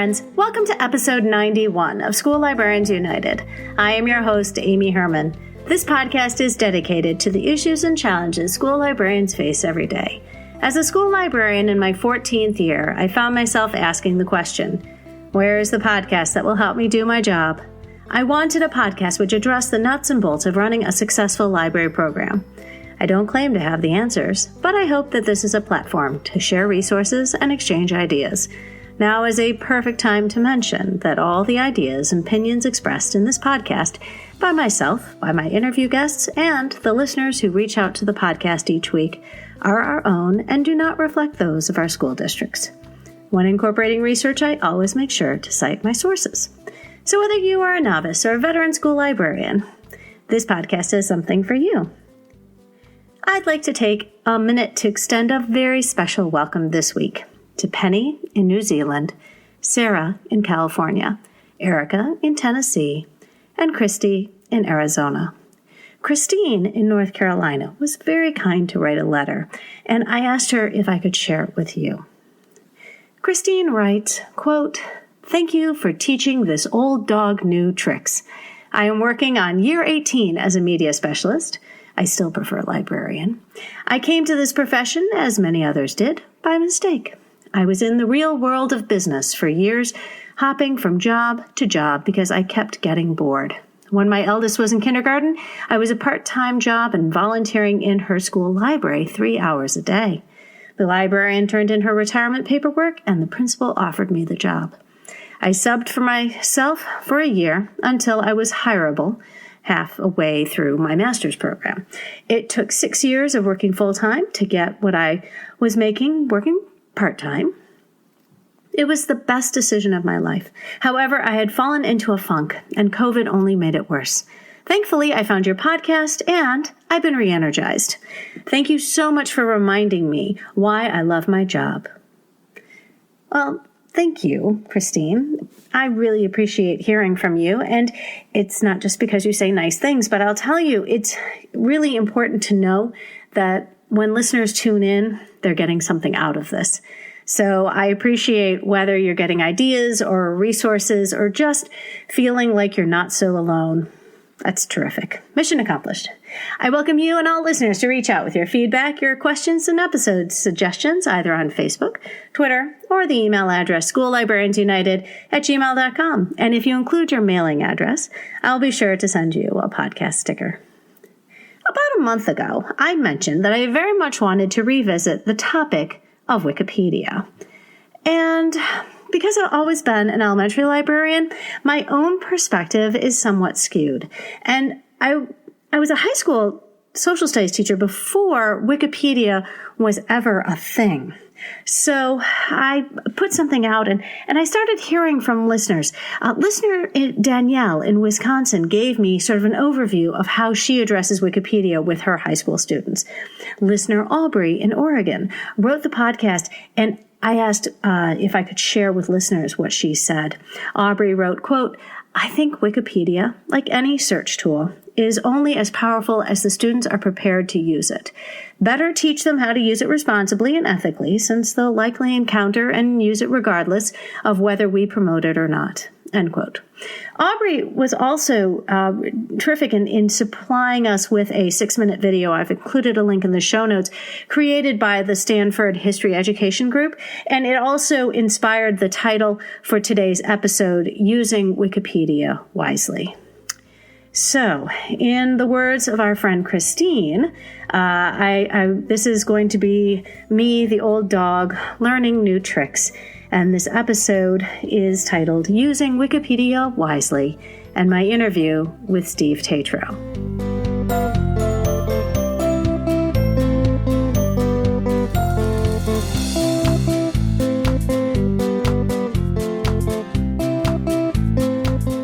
friends. Welcome to episode 91 of School Librarians United. I am your host, Amy Herman. This podcast is dedicated to the issues and challenges school librarians face every day. As a school librarian in my 14th year, I found myself asking the question, where is the podcast that will help me do my job? I wanted a podcast which addressed the nuts and bolts of running a successful library program. I don't claim to have the answers, but I hope that this is a platform to share resources and exchange ideas. Now is a perfect time to mention that all the ideas and opinions expressed in this podcast by myself, by my interview guests, and the listeners who reach out to the podcast each week are our own and do not reflect those of our school districts. When incorporating research, I always make sure to cite my sources. So whether you are a novice or a veteran school librarian, this podcast is something for you. I'd like to take a minute to extend a very special welcome this week to Penny in New Zealand, Sarah in California, Erica in Tennessee, and Christy in Arizona. Christine in North Carolina was very kind to write a letter, and I asked her if I could share it with you. Christine writes, quote, "Thank you for teaching this old dog new tricks. I am working on year 18 as a media specialist. I still prefer librarian. I came to this profession, as many others did, by mistake. I was in the real world of business for years, hopping from job to job because I kept getting bored. When my eldest was in kindergarten, I was a part-time job and volunteering in her school library 3 hours a day. The librarian turned in her retirement paperwork, and the principal offered me the job. I subbed for myself for a year until I was hireable, halfway through my master's program. It took 6 years of working full-time to get what I was making working part-time. It was the best decision of my life. However, I had fallen into a funk, and COVID only made it worse. Thankfully, I found your podcast, and I've been re-energized. Thank you so much for reminding me why I love my job." Well, thank you, Christine. I really appreciate hearing from you, and it's not just because you say nice things, but I'll tell you, it's really important to know that when listeners tune in, they're getting something out of this. So I appreciate whether you're getting ideas or resources or just feeling like you're not so alone. That's terrific. Mission accomplished. I welcome you and all listeners to reach out with your feedback, your questions, and episode suggestions, either on Facebook, Twitter, or the email address schoollibrariansunited@gmail.com. And if you include your mailing address, I'll be sure to send you a podcast sticker. About a month ago, I mentioned that I very much wanted to revisit the topic of Wikipedia. And because I've always been an elementary librarian, my own perspective is somewhat skewed. And I was a high school social studies teacher before Wikipedia was ever a thing. So I put something out and I started hearing from listeners. Listener Danielle in Wisconsin gave me sort of an overview of how she addresses Wikipedia with her high school students. Listener Aubrey in Oregon wrote the podcast, and I asked if I could share with listeners what she said. Aubrey wrote, quote, "I think Wikipedia, like any search tool, is only as powerful as the students are prepared to use it. Better teach them how to use it responsibly and ethically, since they'll likely encounter and use it regardless of whether we promote it or not." End quote. Aubrey was also terrific in supplying us with a 6-minute video. I've included a link in the show notes, created by the Stanford History Education Group, and it also inspired the title for today's episode, Using Wikipedia Wisely. So, in the words of our friend Christine, this is going to be me, the old dog, learning new tricks. And this episode is titled Using Wikipedia Wisely, and my interview with Steve Tetreault.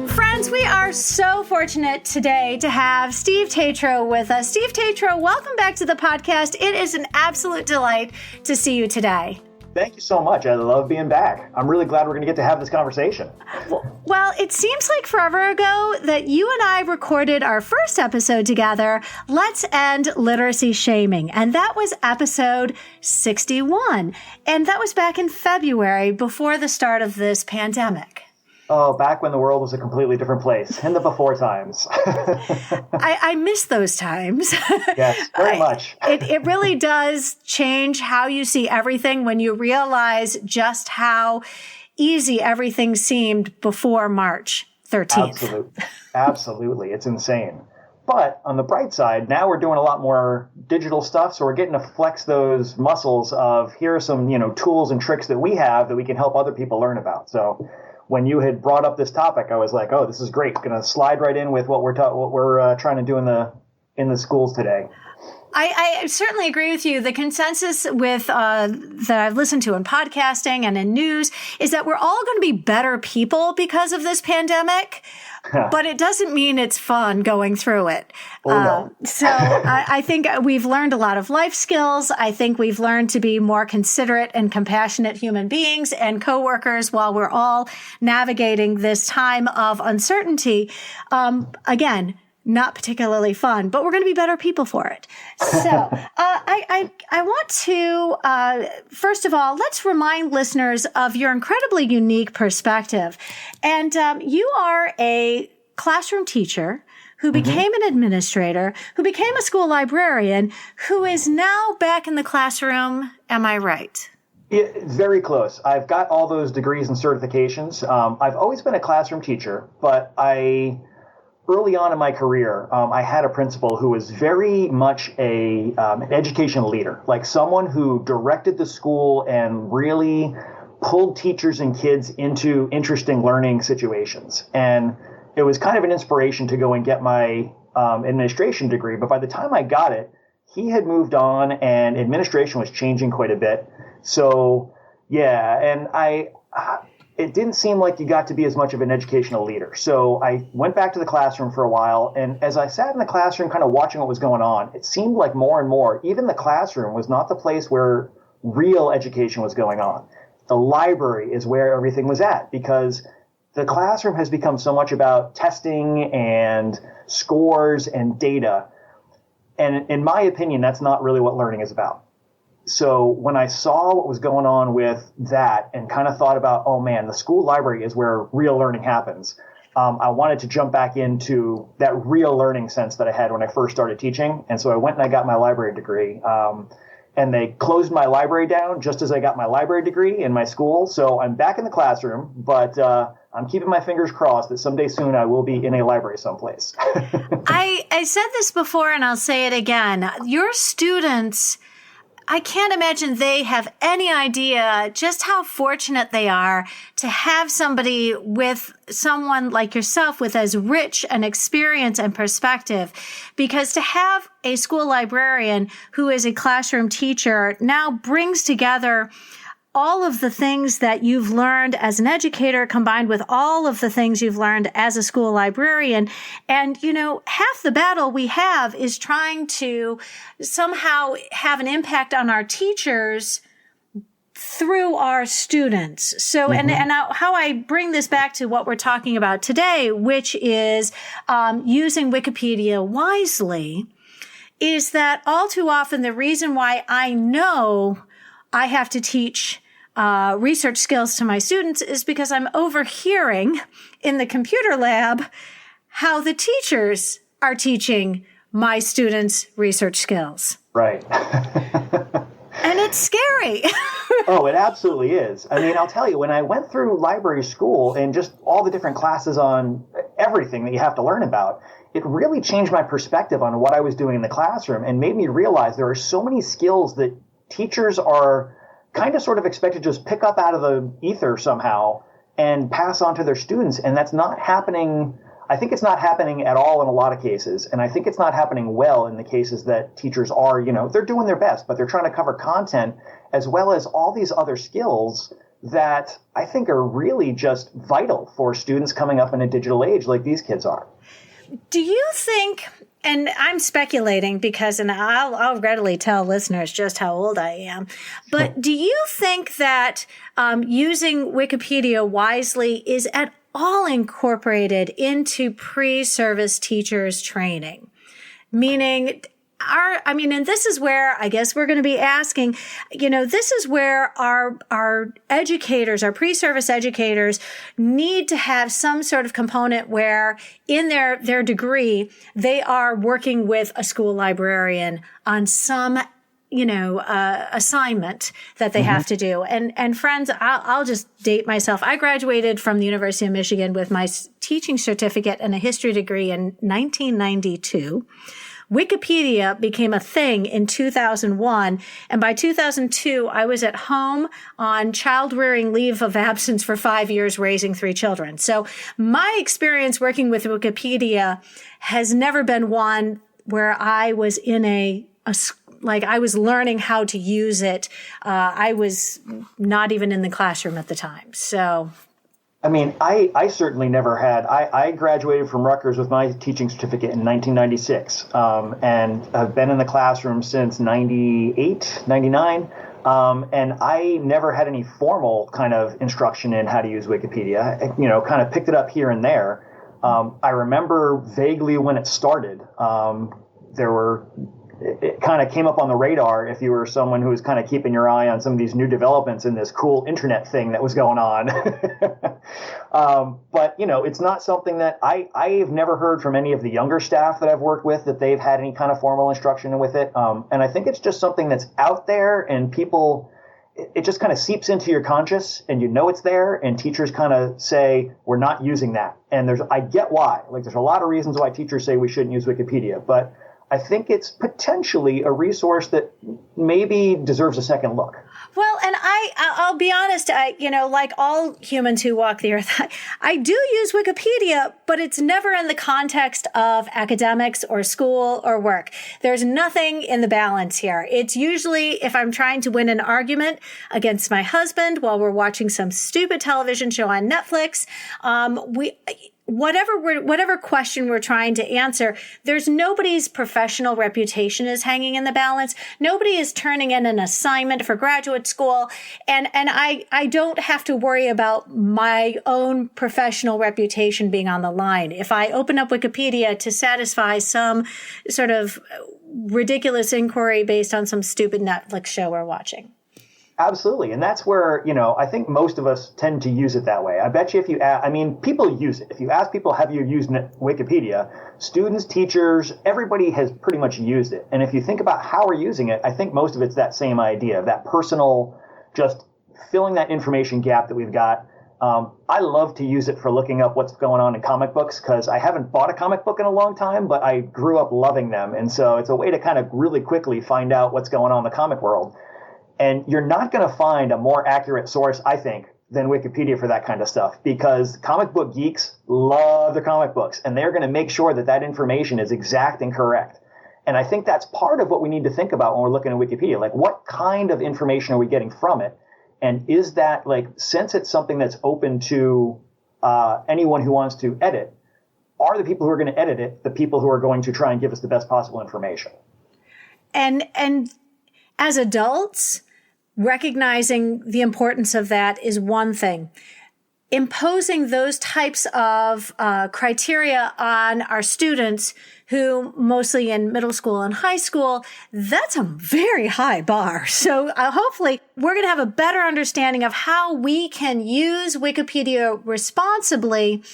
Friends, we are so fortunate today to have Steve Tetreault with us. Steve Tetreault, welcome back to the podcast. It is an absolute delight to see you today. thank you so much. I love being back. I'm really glad we're going to get to have this conversation. Well, it seems like forever ago that you and I recorded our first episode together, Let's End Literacy Shaming. And that was episode 61. And that was back in February before the start of this pandemic. Oh, back when the world was a completely different place, in the before times. I miss those times. Yes, very much. It really does change how you see everything when you realize just how easy everything seemed before March 13th. Absolutely. It's insane. But on the bright side, now we're doing a lot more digital stuff, so we're getting to flex those muscles of here are some, tools and tricks that we have that we can help other people learn about. So when you had brought up this topic, I was like, "Oh, this is great! Going to slide right in with what we're trying to do in the schools today." I certainly agree with you. The consensus with that I've listened to in podcasting and in news is that we're all going to be better people because of this pandemic. But it doesn't mean it's fun going through it. No. So I think we've learned a lot of life skills. I think we've learned to be more considerate and compassionate human beings and coworkers while we're all navigating this time of uncertainty. Again, not particularly fun, but we're going to be better people for it. So I want to, first of all, let's remind listeners of your incredibly unique perspective. And you are a classroom teacher who became an administrator, who became a school librarian, who is now back in the classroom. Am I right? Yeah, very close. I've got all those degrees and certifications. I've always been a classroom teacher, but early on in my career, I had a principal who was very much an education leader, like someone who directed the school and really pulled teachers and kids into interesting learning situations. And it was kind of an inspiration to go and get my administration degree. But by the time I got it, he had moved on and administration was changing quite a bit. So, yeah, and it didn't seem like you got to be as much of an educational leader. So I went back to the classroom for a while. And as I sat in the classroom kind of watching what was going on, it seemed like more and more, even the classroom was not the place where real education was going on. The library is where everything was at because the classroom has become so much about testing and scores and data. And in my opinion, that's not really what learning is about. So when I saw what was going on with that and kind of thought about, oh man, the school library is where real learning happens. I wanted to jump back into that real learning sense that I had when I first started teaching. And so I went and I got my library degree. And they closed my library down just as I got my library degree in my school. So I'm back in the classroom, but I'm keeping my fingers crossed that someday soon I will be in a library someplace. I said this before and I'll say it again. Your students, I can't imagine they have any idea just how fortunate they are to have somebody with someone like yourself with as rich an experience and perspective. Because to have a school librarian who is a classroom teacher now brings together all of the things that you've learned as an educator combined with all of the things you've learned as a school librarian. And, half the battle we have is trying to somehow have an impact on our teachers through our students. So, and how I bring this back to what we're talking about today, which is using Wikipedia wisely, is that all too often the reason why I know I have to teach research skills to my students is because I'm overhearing in the computer lab how the teachers are teaching my students research skills. Right. And it's scary. Oh, it absolutely is. I mean, I'll tell you, when I went through library school and just all the different classes on everything that you have to learn about, it really changed my perspective on what I was doing in the classroom and made me realize there are so many skills that teachers are kind of sort of expected to just pick up out of the ether somehow and pass on to their students. And that's not happening. I think it's not happening at all in a lot of cases. And I think it's not happening well in the cases that teachers are, they're doing their best, but they're trying to cover content as well as all these other skills that I think are really just vital for students coming up in a digital age like these kids are. Do you think, and I'm speculating because, and I'll readily tell listeners just how old I am, but do you think that using Wikipedia wisely is at all incorporated into pre-service teachers training? Meaning, and this is where I guess we're going to be asking, this is where our educators, our pre-service educators need to have some sort of component where in their degree, they are working with a school librarian on some assignment that they have to do. And friends, I'll just date myself. I graduated from the University of Michigan with my teaching certificate and a history degree in 1992. Wikipedia became a thing in 2001, and by 2002, I was at home on child rearing leave of absence for 5 years, raising 3 children. So my experience working with Wikipedia has never been one where I was in I was learning how to use it. I was not even in the classroom at the time. So, I certainly never had. I graduated from Rutgers with my teaching certificate in 1996, and have been in the classroom since 98, 99. And I never had any formal kind of instruction in how to use Wikipedia. Kind of picked it up here and there. I remember vaguely when it started. It kind of came up on the radar if you were someone who was kind of keeping your eye on some of these new developments in this cool internet thing that was going on. But, it's not something that I've never heard from any of the younger staff that I've worked with that they've had any kind of formal instruction with it. And I think it's just something that's out there and people, it just kind of seeps into your conscious and it's there, and teachers kind of say, we're not using that. And I get why. There's a lot of reasons why teachers say we shouldn't use Wikipedia, but I think it's potentially a resource that maybe deserves a second look. Well, and I'll be honest, like all humans who walk the earth, I do use Wikipedia, but it's never in the context of academics or school or work. There's nothing in the balance here. It's usually if I'm trying to win an argument against my husband while we're watching some stupid television show on Netflix, whatever question we're trying to answer, there's nobody's professional reputation is hanging in the balance. Nobody is turning in an assignment for graduate school. And I don't have to worry about my own professional reputation being on the line. If I open up Wikipedia to satisfy some sort of ridiculous inquiry based on some stupid Netflix show we're watching. Absolutely. And that's where, I think most of us tend to use it that way. I bet you if you ask, people use it. If you ask people, have you used Wikipedia? Students, teachers, everybody has pretty much used it. And if you think about how we're using it, I think most of it's that same idea of that personal, just filling that information gap that we've got. I love to use it for looking up what's going on in comic books because I haven't bought a comic book in a long time, but I grew up loving them. And so it's a way to kind of really quickly find out what's going on in the comic world. And you're not going to find a more accurate source, I think, than Wikipedia for that kind of stuff, because comic book geeks love their comic books, and they're going to make sure that information is exact and correct. And I think that's part of what we need to think about when we're looking at Wikipedia. Like, what kind of information are we getting from it? And is that, since it's something that's open to anyone who wants to edit, are the people who are going to edit it the people who are going to try and give us the best possible information? And as adults, recognizing the importance of that is one thing. Imposing those types of criteria on our students who mostly in middle school and high school, that's a very high bar. So hopefully we're going to have a better understanding of how we can use Wikipedia responsibly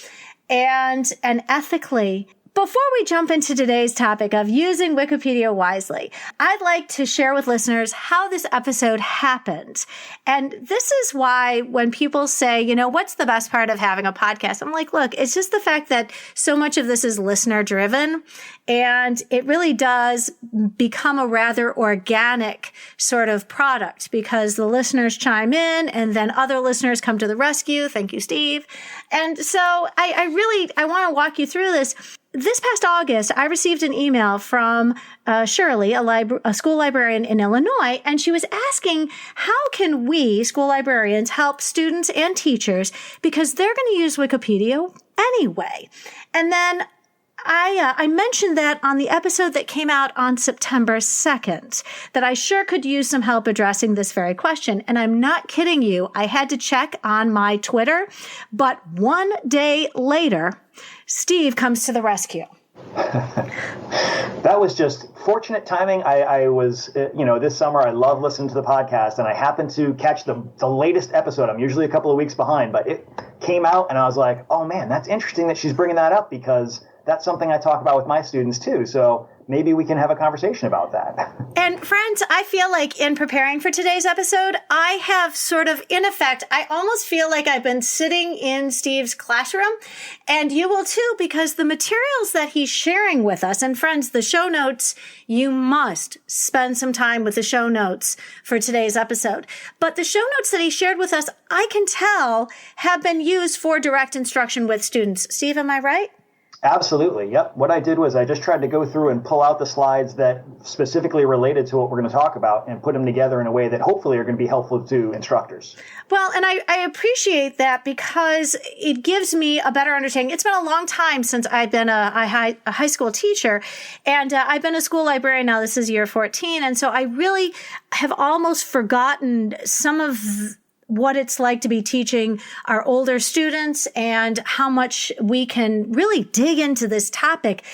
and ethically. Before we jump into today's topic of using Wikipedia wisely, I'd like to share with listeners how this episode happened. And this is why when people say, what's the best part of having a podcast? I'm like, look, it's just the fact that so much of this is listener driven. And it really does become a rather organic sort of product because the listeners chime in and then other listeners come to the rescue. Thank you, Steve. And so I want to walk you through this. This past August, I received an email from Shirley, a school librarian in Illinois, and she was asking, how can we, school librarians, help students and teachers because they're going to use Wikipedia anyway? And then I mentioned that on the episode that came out on September 2nd, that I sure could use some help addressing this very question. And I'm not kidding you. I had to check on my Twitter, but one day later, Steve comes to the rescue. That was just fortunate timing. I was, this summer, I love listening to the podcast, and I happened to catch the latest episode. I'm usually a couple of weeks behind, but it came out, and I was like, oh man, that's interesting that she's bringing that up, because that's something I talk about with my students too. So maybe we can have a conversation about that. And friends, I feel like in preparing for today's episode, I have sort of, in effect, I almost feel like I've been sitting in Steve's classroom, and you will too, because the materials that he's sharing with us, and friends, the show notes, you must spend some time with the show notes for today's episode. But the show notes that he shared with us, I can tell, have been used for direct instruction with students. Steve, am I right? Absolutely. Yep. What I did was I just tried to go through and pull out the slides that specifically related to what we're going to talk about and put them together in a way that hopefully are going to be helpful to instructors. Well, and I appreciate that, because it gives me a better understanding. It's been a long time since I've been a high school teacher, and I've been a school librarian now. This is year 14. And so I really have almost forgotten some of what it's like to be teaching our older students and how much we can really dig into this topic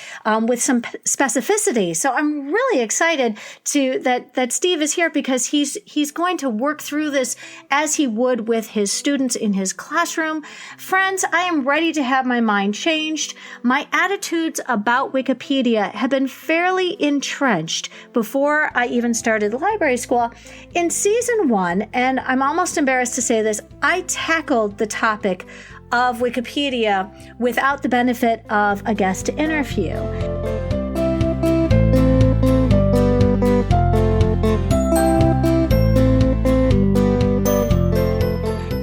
with some specificity. So I'm really excited that Steve is here, because he's going to work through this as he would with his students in his classroom. Friends, I am ready to have my mind changed. My attitudes about Wikipedia have been fairly entrenched before I even started library school. In season 1, and I'm almost embarrassed to say this, I tackled the topic of Wikipedia without the benefit of a guest interview.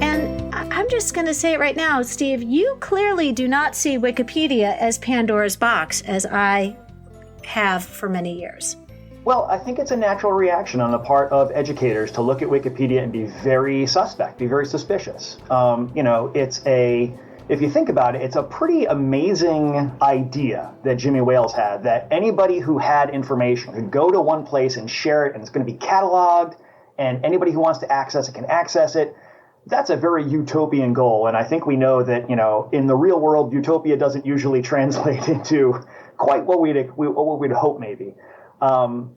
And I'm just going to say it right now, Steve, you clearly do not see Wikipedia as Pandora's box, as I have for many years. Well, I think it's a natural reaction on the part of educators to look at Wikipedia and be very suspect, be very suspicious. If you think about it, it's a pretty amazing idea that Jimmy Wales had, that anybody who had information could go to one place and share it, and it's going to be cataloged, and anybody who wants to access it can access it. That's a very utopian goal, and I think we know that, in the real world, utopia doesn't usually translate into quite what we'd hope maybe.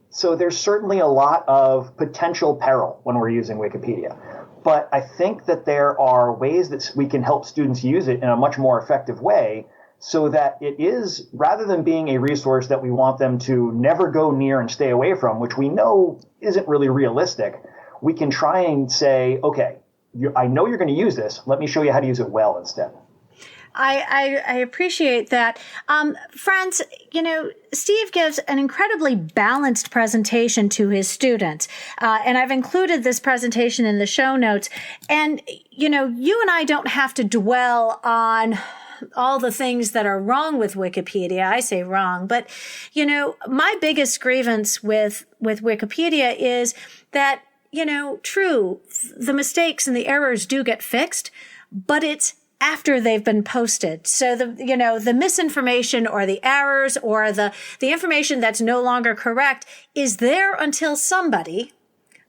So there's certainly a lot of potential peril when we're using Wikipedia. But I think that there are ways that we can help students use it in a much more effective way, so that it is, rather than being a resource that we want them to never go near and stay away from, which we know isn't really realistic, we can try and say, okay, I know you're going to use this. Let me show you how to use it well instead. I appreciate that. Friends, Steve gives an incredibly balanced presentation to his students. And I've included this presentation in the show notes. And, you and I don't have to dwell on all the things that are wrong with Wikipedia. I say wrong, but, my biggest grievance with Wikipedia is that, true, the mistakes and the errors do get fixed, but it's after they've been posted. So the misinformation or the errors or the information that's no longer correct is there until somebody,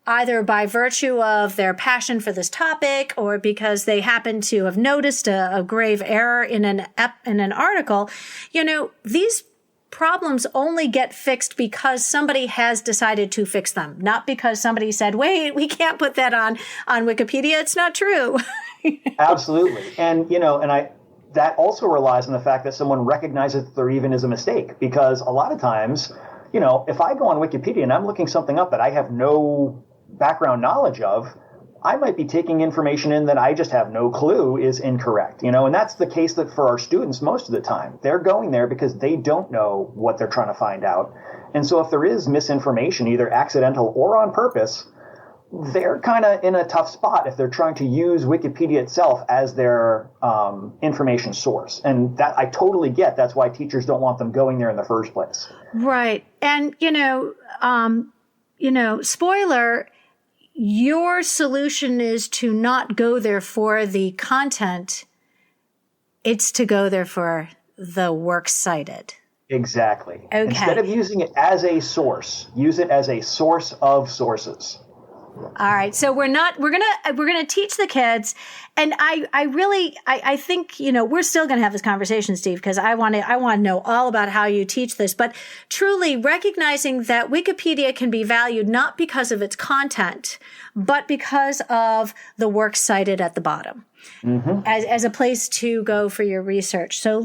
either by virtue of their passion for this topic or because they happen to have noticed a grave error in an article, these problems only get fixed because somebody has decided to fix them, not because somebody said, wait, we can't put that on Wikipedia. It's not true. Absolutely. And, that also relies on the fact that someone recognizes that there even is a mistake, because a lot of times, if I go on Wikipedia and I'm looking something up that I have no background knowledge of, I might be taking information in that I just have no clue is incorrect, and that's the case that for our students most of the time. They're going there because they don't know what they're trying to find out. And so if there is misinformation, either accidental or on purpose, they're kind of in a tough spot if they're trying to use Wikipedia itself as their information source. And that I totally get. That's why teachers don't want them going there in the first place. Right. And, spoiler, your solution is to not go there for the content. It's to go there for the works cited. Exactly. Okay. Instead of using it as a source, use it as a source of sources. All right. So we're gonna teach the kids, and I think, we're still gonna have this conversation, Steve, because I want to know all about how you teach this, but truly recognizing that Wikipedia can be valued not because of its content, but because of the work cited at the bottom, as a place to go for your research. So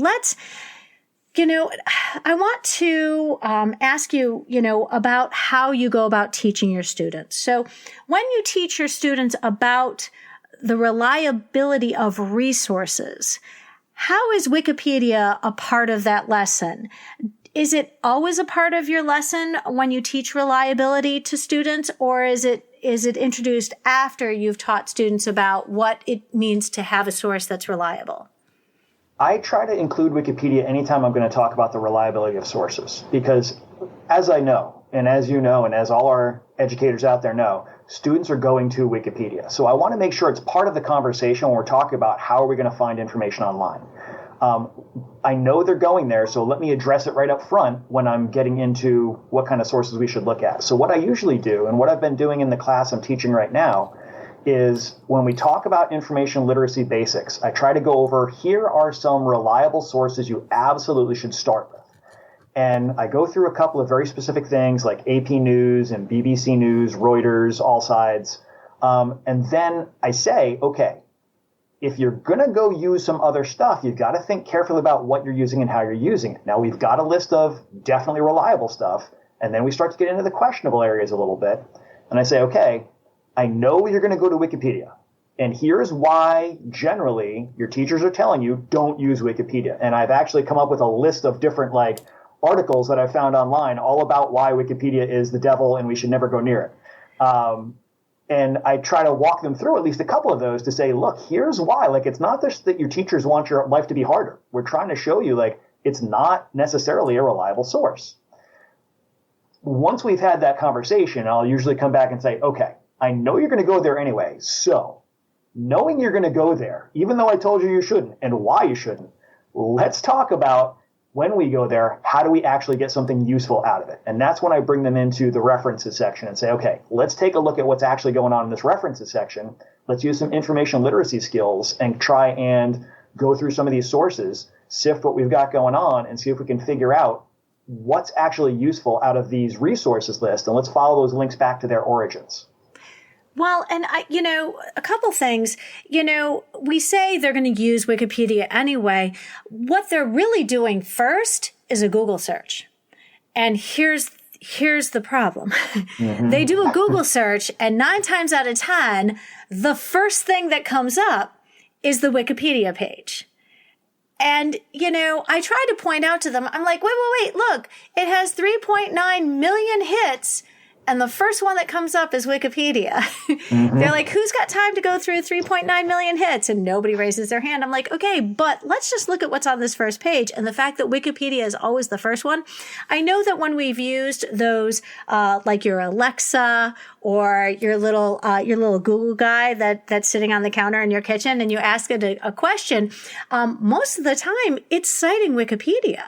I want to ask you, about how you go about teaching your students. So when you teach your students about the reliability of resources, how is Wikipedia a part of that lesson? Is it always a part of your lesson when you teach reliability to students, or is it introduced after you've taught students about what it means to have a source that's reliable? I try to include Wikipedia anytime I'm going to talk about the reliability of sources, because as I know, and as you know, and as all our educators out there know, students are going to Wikipedia. So I want to make sure it's part of the conversation when we're talking about how are we going to find information online. I know they're going there, so let me address it right up front when I'm getting into what kind of sources we should look at. So what I usually do, and what I've been doing in the class I'm teaching right now, is when we talk about information literacy basics, I try to go over, here are some reliable sources you absolutely should start with. And I go through a couple of very specific things like AP News and BBC News, Reuters, All Sides. And then I say, okay, if you're going to go use some other stuff, you've got to think carefully about what you're using and how you're using it. Now, we've got a list of definitely reliable stuff, and then we start to get into the questionable areas a little bit. And I say, okay, I know you're going to go to Wikipedia, and here's why generally your teachers are telling you don't use Wikipedia. And I've actually come up with a list of different articles that I found online all about why Wikipedia is the devil and we should never go near it. And I try to walk them through at least a couple of those to say, look, here's why. It's not just that your teachers want your life to be harder. We're trying to show you it's not necessarily a reliable source. Once we've had that conversation, I'll usually come back and say, okay, I know you're going to go there anyway. So knowing you're going to go there, even though I told you shouldn't and why you shouldn't, let's talk about when we go there, how do we actually get something useful out of it? And that's when I bring them into the references section and say, okay, let's take a look at what's actually going on in this references section. Let's use some information literacy skills and try and go through some of these sources, sift what we've got going on, and see if we can figure out what's actually useful out of these resources list. And let's follow those links back to their origins. Well, and a couple things, we say they're going to use Wikipedia anyway. What they're really doing first is a Google search. And here's the problem. Mm-hmm. They do a Google search, and 9 times out of 10, the first thing that comes up is the Wikipedia page. And, I try to point out to them, I'm like, wait, look, it has 3.9 million hits. And the first one that comes up is Wikipedia. Mm-hmm. They're like, who's got time to go through 3.9 million hits? And nobody raises their hand. I'm like, okay, but let's just look at what's on this first page. And the fact that Wikipedia is always the first one. I know that when we've used those, like your Alexa or your little Google guy that's sitting on the counter in your kitchen, and you ask it a question, most of the time it's citing Wikipedia.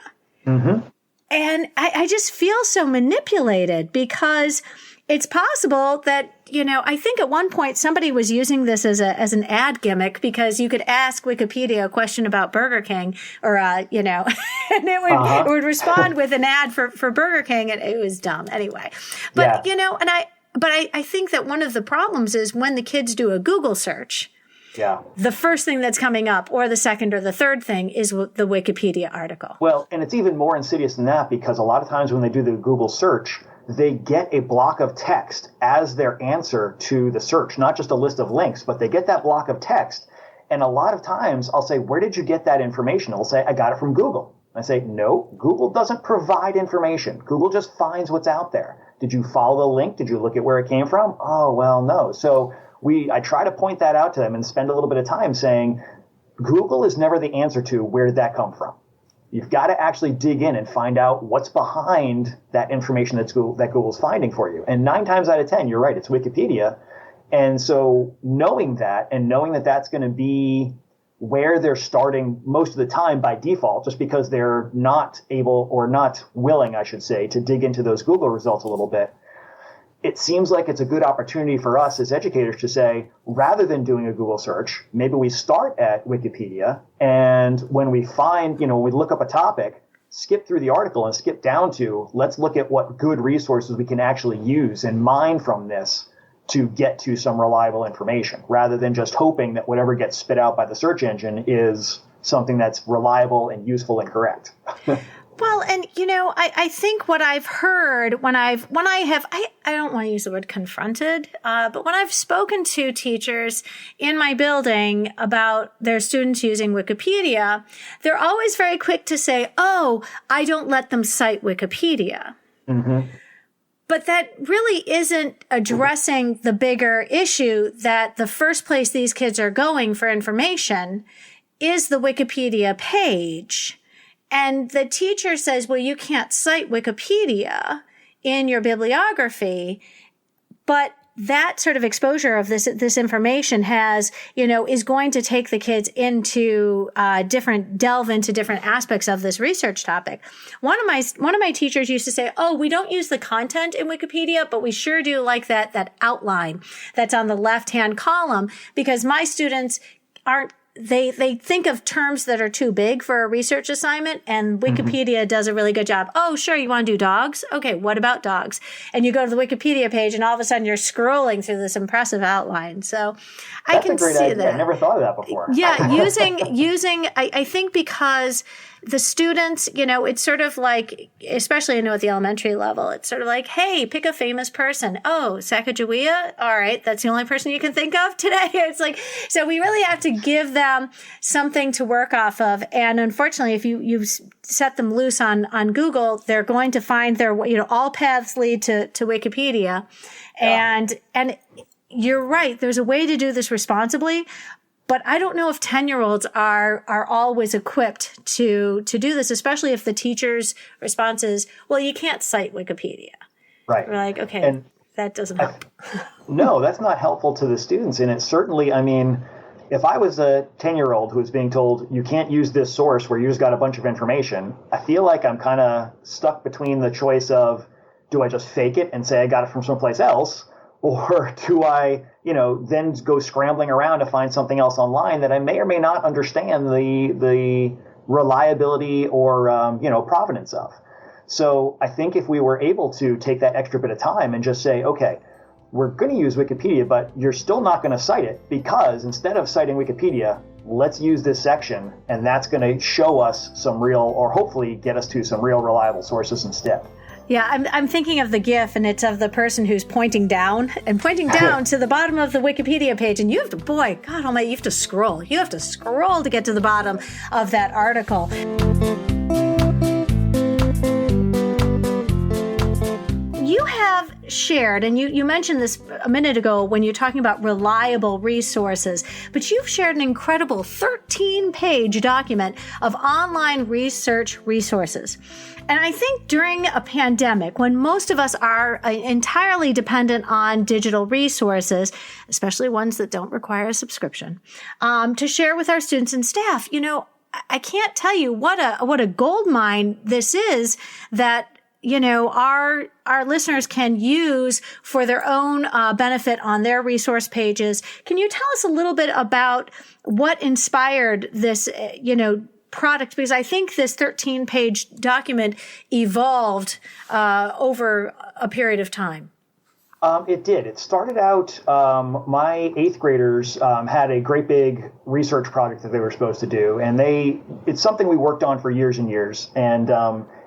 Mm-hmm. And I just feel so manipulated, because it's possible that, I think at one point somebody was using this as an ad gimmick, because you could ask Wikipedia a question about Burger King or, and it would respond with an ad for Burger King, and it was dumb anyway. But, I think that one of the problems is when the kids do a Google search, the first thing that's coming up, or the second or the third thing, is the Wikipedia article. Well, and it's even more insidious than that, because a lot of times when they do the Google search, they get a block of text as their answer to the search, not just a list of links, but they get that block of text. And a lot of times I'll say, where did you get that information? They'll say, I got it from Google. I say, no, Google doesn't provide information. Google just finds what's out there. Did you follow the link? Did you look at where it came from? Oh, well, no. So I try to point that out to them and spend a little bit of time saying, Google is never the answer to where did that come from. You've got to actually dig in and find out what's behind that information that Google's finding for you. And 9 times out of 10, you're right, it's Wikipedia. And so knowing that, and knowing that that's going to be where they're starting most of the time by default, just because they're not able or not willing, I should say, to dig into those Google results a little bit. It seems like it's a good opportunity for us as educators to say, rather than doing a Google search, maybe we start at Wikipedia, and when we find, we look up a topic, skip through the article and skip down to, let's look at what good resources we can actually use and mine from this to get to some reliable information, rather than just hoping that whatever gets spit out by the search engine is something that's reliable and useful and correct. Well, and I think what I've heard I don't want to use the word confronted, but when I've spoken to teachers in my building about their students using Wikipedia, they're always very quick to say, "Oh, I don't let them cite Wikipedia." Mm-hmm. But that really isn't addressing the bigger issue that the first place these kids are going for information is the Wikipedia page. And the teacher says, well, you can't cite Wikipedia in your bibliography, but that sort of exposure of this information is going to take the kids into delve into different aspects of this research topic. One of my teachers used to say, "Oh, we don't use the content in Wikipedia, but we sure do like that outline that's on the left-hand column, because my students aren't." They think of terms that are too big for a research assignment, and Wikipedia does a really good job. Oh, sure, you want to do dogs? Okay, what about dogs? And you go to the Wikipedia page, and all of a sudden you're scrolling through this impressive outline. So I can see that. I never thought of that before. Yeah, using I think because the students, it's sort of like, especially at the elementary level, it's sort of like, hey, pick a famous person. Oh, Sacagawea? All right, that's the only person you can think of today. It's like, so we really have to give them something to work off of. And unfortunately, if you set them loose on Google, they're going to find their, all paths lead to Wikipedia. Yeah. And you're right, there's a way to do this responsibly. But I don't know if 10-year-olds are always equipped to do this, especially if the teacher's response is, well, you can't cite Wikipedia. Right. We're like, okay, that doesn't help. No, that's not helpful to the students. And it's certainly, if I was a 10-year-old who was being told, you can't use this source where you just got a bunch of information, I feel like I'm kind of stuck between the choice of, do I just fake it and say I got it from someplace else? Or do I, then go scrambling around to find something else online that I may or may not understand the reliability or, provenance of. So I think if we were able to take that extra bit of time and just say, okay, we're going to use Wikipedia, but you're still not going to cite it, because instead of citing Wikipedia, let's use this section, and that's going to show us some real, or hopefully get us to some real reliable sources instead. Yeah, I'm thinking of the GIF, and it's of the person who's pointing down to the bottom of the Wikipedia page, and you have to, boy, God almighty, you have to scroll. You have to scroll to get to the bottom of that article. You have shared, and you mentioned this a minute ago when you're talking about reliable resources, but you've shared an incredible 13-page document of online research resources. And I think during a pandemic, when most of us are entirely dependent on digital resources, especially ones that don't require a subscription, to share with our students and staff, I can't tell you what a gold mine this is that our listeners can use for their own benefit on their resource pages. Can you tell us a little bit about what inspired this, product? Because I think this 13-page document evolved over a period of time. It did. It started out, my 8th graders had a great big research project that they were supposed to do. And it's something we worked on for years and years. And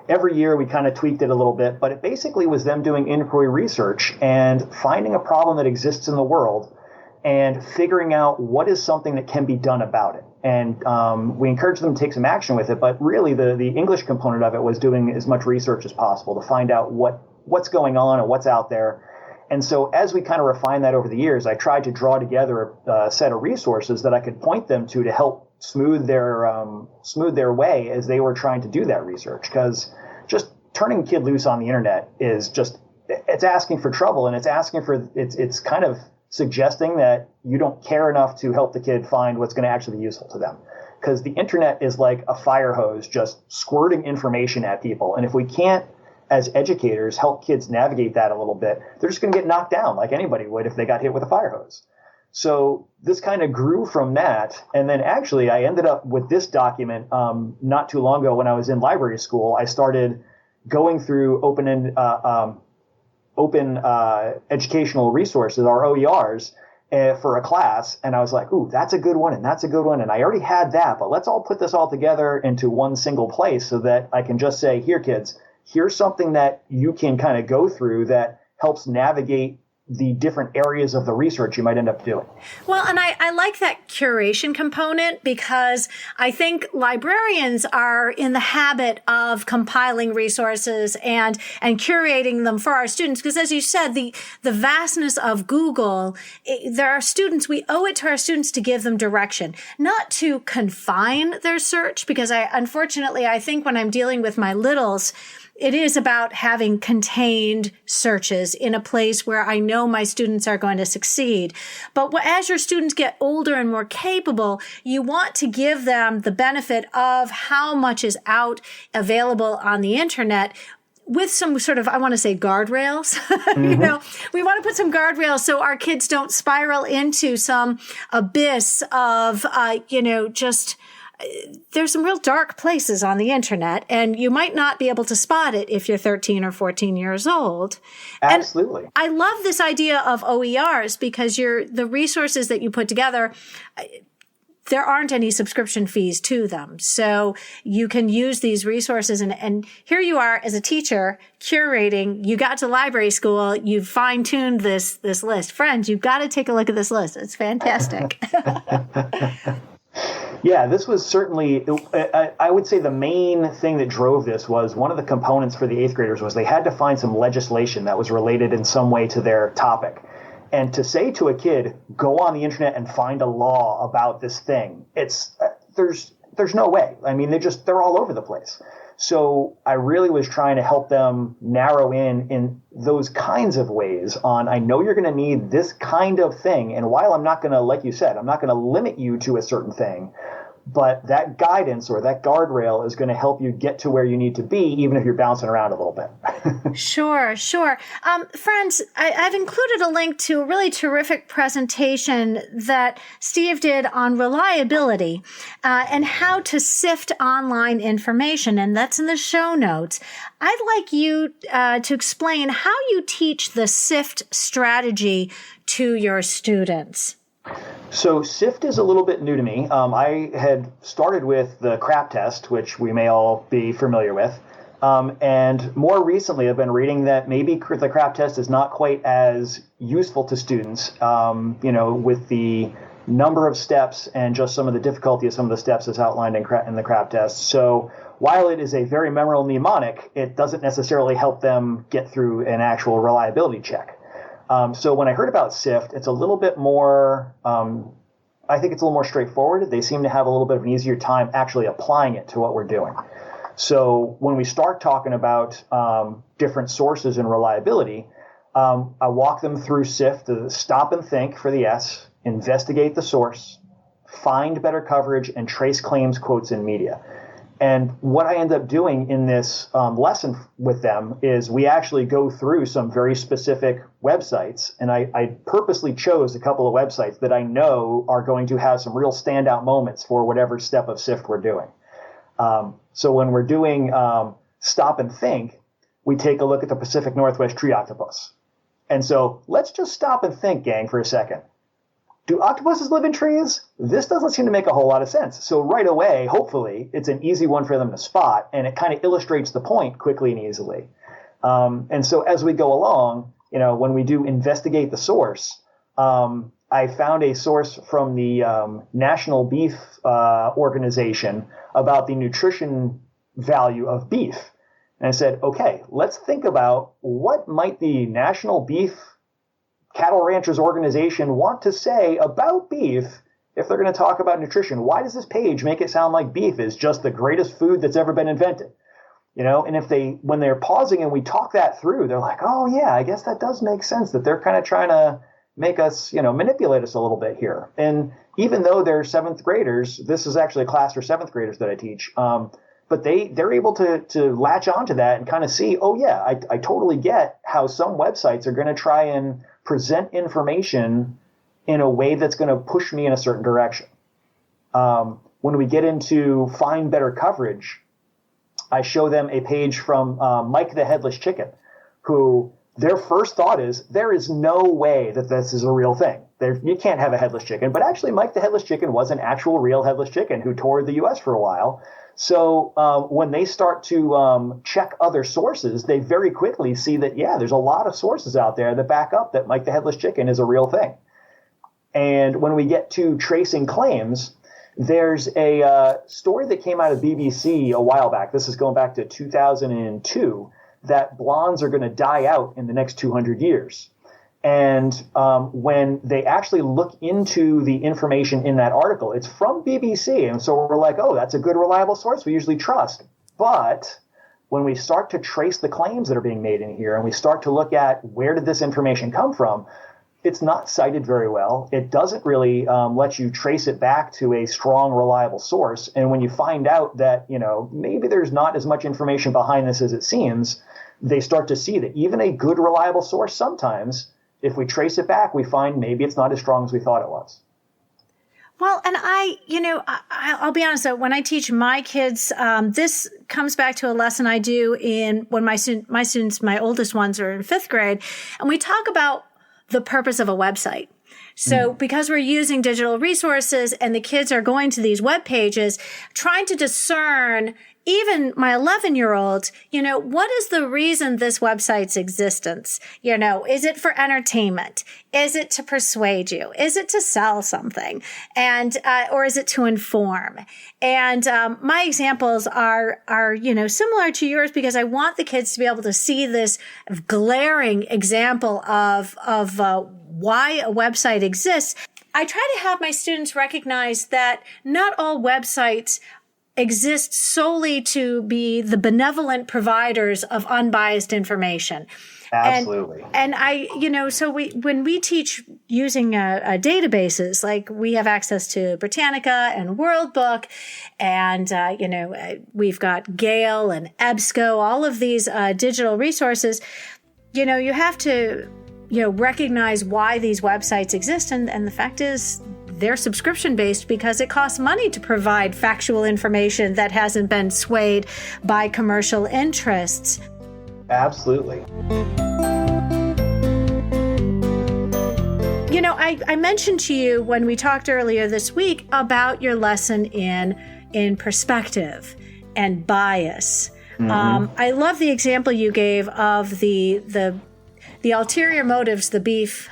every year we kind of tweaked it a little bit, but it basically was them doing inquiry research and finding a problem that exists in the world and figuring out what is something that can be done about it. And we encouraged them to take some action with it, but really the English component of it was doing as much research as possible to find out what's going on and what's out there. And so as we kind of refined that over the years, I tried to draw together a set of resources that I could point them to help smooth their way as they were trying to do that research. Because just turning a kid loose on the internet is just, it's asking for trouble, and it's asking for, it's kind of suggesting that you don't care enough to help the kid find what's going to actually be useful to them. Because the internet is like a fire hose just squirting information at people. And if we can't, as educators, help kids navigate that a little bit, they're just going to get knocked down like anybody would if they got hit with a fire hose. So this kind of grew from that. And then actually I ended up with this document not too long ago when I was in library school. I started going through open educational resources, or OERs, for a class. And I was like, ooh, that's a good one. And that's a good one. And I already had that, but let's all put this all together into one single place so that I can just say, here, kids, here's something that you can kind of go through that helps navigate the different areas of the research you might end up doing. Well, and I like that curation component, because I think librarians are in the habit of compiling resources and curating them for our students. Because as you said, the vastness of Google, there are students, we owe it to our students to give them direction, not to confine their search, because unfortunately, I think when I'm dealing with my littles, it is about having contained searches in a place where I know my students are going to succeed. But as your students get older and more capable, you want to give them the benefit of how much is out available on the internet, with some sort of, I want to say, guardrails. Mm-hmm. We want to put some guardrails so our kids don't spiral into some abyss of, there's some real dark places on the internet, and you might not be able to spot it if you're 13 or 14 years old. Absolutely. And I love this idea of OERs, because the resources that you put together, there aren't any subscription fees to them. So you can use these resources, and here you are as a teacher curating. You got to library school, you fine-tuned this list. Friends, you've got to take a look at this list. It's fantastic. Yeah, this was certainly, I would say the main thing that drove this was one of the components for the 8th graders was they had to find some legislation that was related in some way to their topic. And to say to a kid, go on the internet and find a law about this thing, there's no way. I mean, they're all over the place. So I really was trying to help them narrow in those kinds of ways on, I know you're going to need this kind of thing. And while I'm not going to, like you said, I'm not going to limit you to a certain thing, but that guidance or that guardrail is going to help you get to where you need to be, even if you're bouncing around a little bit. Sure. Friends, I've included a link to a really terrific presentation that Steve did on reliability and how to sift online information, and that's in the show notes. I'd like you to explain how you teach the SIFT strategy to your students. So SIFT is a little bit new to me. I had started with the CRAP test, which we may all be familiar with. And more recently, I've been reading that maybe the CRAP test is not quite as useful to students, with the number of steps and just some of the difficulty of some of the steps as outlined in the CRAP test. So while it is a very memorable mnemonic, it doesn't necessarily help them get through an actual reliability check. So when I heard about SIFT, it's a little bit more, I think it's a little more straightforward. They seem to have a little bit of an easier time actually applying it to what we're doing. So when we start talking about different sources and reliability, I walk them through SIFT, to stop and think for the S, investigate the source, find better coverage, and trace claims, quotes, and media. And what I end up doing in this lesson with them is we actually go through some very specific websites. And I purposely chose a couple of websites that I know are going to have some real standout moments for whatever step of SIFT we're doing. So when we're doing stop and think, we take a look at the Pacific Northwest tree octopus. And so let's just stop and think, gang, for a second. Do octopuses live in trees? This doesn't seem to make a whole lot of sense. So right away, hopefully, it's an easy one for them to spot, and it kind of illustrates the point quickly and easily. And so as we go along, when we do investigate the source, I found a source from the National Beef Organization about the nutrition value of beef. And I said, okay, let's think about what might the National Beef Cattle Ranchers Organization want to say about beef if they're going to talk about nutrition. Why does this page make it sound like beef is just the greatest food that's ever been invented? And when they're pausing and we talk that through, they're like, oh yeah, I guess that does make sense that they're kind of trying to, make us, manipulate us a little bit here. And even though they're seventh graders, this is actually a class for seventh graders that I teach. But they're able to latch onto that and kind of see, oh yeah, I totally get how some websites are going to try and present information in a way that's going to push me in a certain direction. When we get into find better coverage, I show them a page from Mike the Headless Chicken, who their first thought is, there is no way that this is a real thing. You can't have a headless chicken. But actually, Mike the Headless Chicken was an actual real headless chicken who toured the U.S. for a while. So when they start to check other sources, they very quickly see that, yeah, there's a lot of sources out there that back up that Mike the Headless Chicken is a real thing. And when we get to tracing claims, there's a story that came out of BBC a while back. This is going back to 2002, that blondes are going to die out in the next 200 years. And when they actually look into the information in that article, it's from BBC. And so we're like, oh, that's a good, reliable source we usually trust. But when we start to trace the claims that are being made in here and we start to look at where did this information come from, it's not cited very well. It doesn't really let you trace it back to a strong, reliable source. And when you find out that, maybe there's not as much information behind this as it seems, they start to see that even a good, reliable source sometimes, if we trace it back, we find maybe it's not as strong as we thought it was. Well, and I'll be honest, when I teach my kids, this comes back to a lesson I do when my students, my oldest ones, are in fifth grade, and we talk about the purpose of a website. So because we're using digital resources and the kids are going to these web pages, trying to discern, even my 11-year-old, what is the reason this website's existence? Is it for entertainment? Is it to persuade you? Is it to sell something? And, or is it to inform? And, my examples are, similar to yours because I want the kids to be able to see this glaring example of why a website exists. I try to have my students recognize that not all websites exist solely to be the benevolent providers of unbiased information. Absolutely. And so when we teach using databases, like we have access to Britannica and World Book, and, we've got Gale and EBSCO, all of these digital resources, you have to, recognize why these websites exist. And the fact is, they're subscription-based because it costs money to provide factual information that hasn't been swayed by commercial interests. Absolutely. I mentioned to you when we talked earlier this week about your lesson in perspective and bias. I love the example you gave of the ulterior motives the beef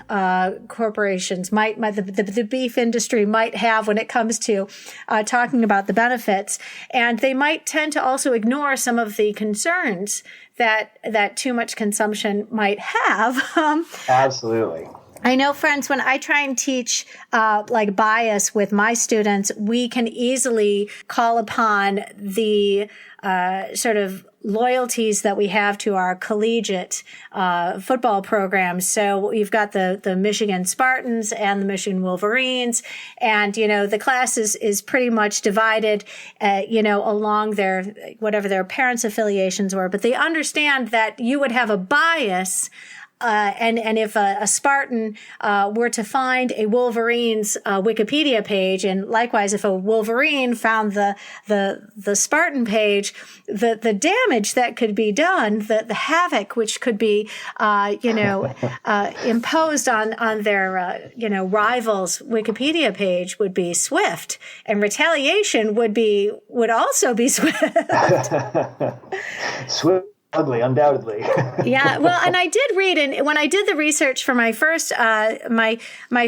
corporations the beef industry might have when it comes to talking about the benefits, and they might tend to also ignore some of the concerns that too much consumption might have. Absolutely. I know, friends, when I try and teach bias with my students, we can easily call upon the sort of loyalties that we have to our collegiate football programs. So we've got the Michigan Spartans and the Michigan Wolverines, and the class is pretty much divided along their whatever their parents' affiliations were, but they understand that you would have a bias. And if a Spartan were to find a Wolverine's Wikipedia page, and likewise if a Wolverine found the Spartan page, the damage that could be done, the havoc which could be imposed on their rivals' Wikipedia page would be swift, and retaliation would also be swift. Swift. Ugly, undoubtedly. Yeah, well, and I did read, and when I did the research for my first my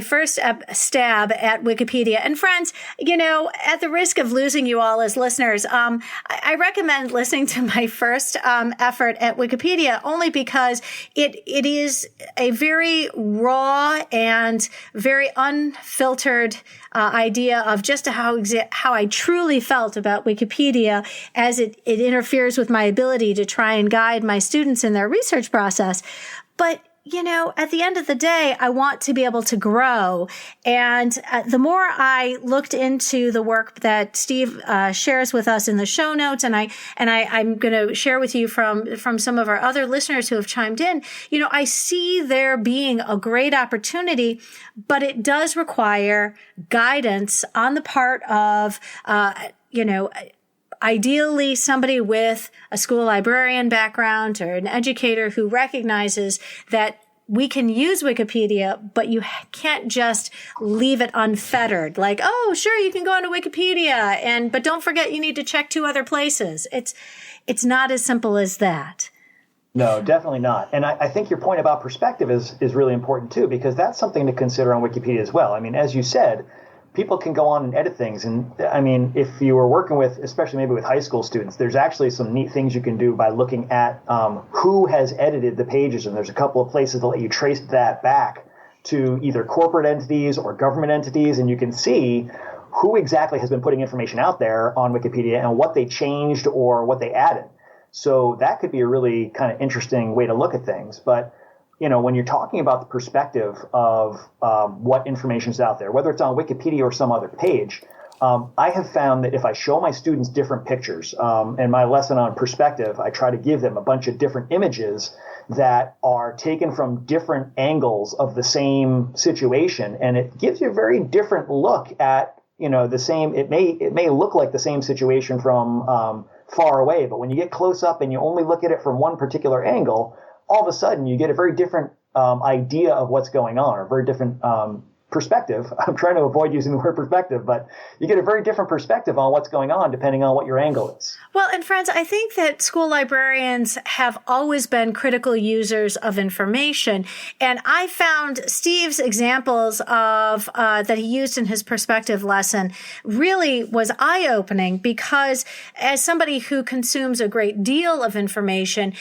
first stab at Wikipedia, and friends, at the risk of losing you all as listeners, I recommend listening to my first effort at Wikipedia only because it is a very raw and very unfiltered idea of just how I truly felt about Wikipedia as it interferes with my ability to try and guide my students in their research process. But at the end of the day, I want to be able to grow. And the more I looked into the work that Steve shares with us in the show notes, and I'm going to share with you from some of our other listeners who have chimed in, I see there being a great opportunity, but it does require guidance on the part of, ideally somebody with a school librarian background or an educator who recognizes that we can use Wikipedia, but you can't just leave it unfettered. Like, oh, sure, you can go onto Wikipedia, but don't forget you need to check 2 other places. It's not as simple as that. No, definitely not. And I think your point about perspective is really important too, because that's something to consider on Wikipedia as well. I mean, as you said, people can go on and edit things. And I mean, if you were working with, especially maybe with high school students, there's actually some neat things you can do by looking at who has edited the pages. And there's a couple of places that let you trace that back to either corporate entities or government entities. And you can see who exactly has been putting information out there on Wikipedia and what they changed or what they added. So that could be a really kind of interesting way to look at things. But when you're talking about the perspective of what information is out there, whether it's on Wikipedia or some other page, I have found that if I show my students different pictures, in my lesson on perspective, I try to give them a bunch of different images that are taken from different angles of the same situation, and it gives you a very different look at the same. It may look like the same situation from far away, but when you get close up and you only look at it from one particular angle, all of a sudden you get a very different idea of what's going on, or a very different perspective. I'm trying to avoid using the word perspective, but you get a very different perspective on what's going on depending on what your angle is. Well, and friends, I think that school librarians have always been critical users of information. And I found Steve's examples of that he used in his perspective lesson really was eye-opening, because as somebody who consumes a great deal of information,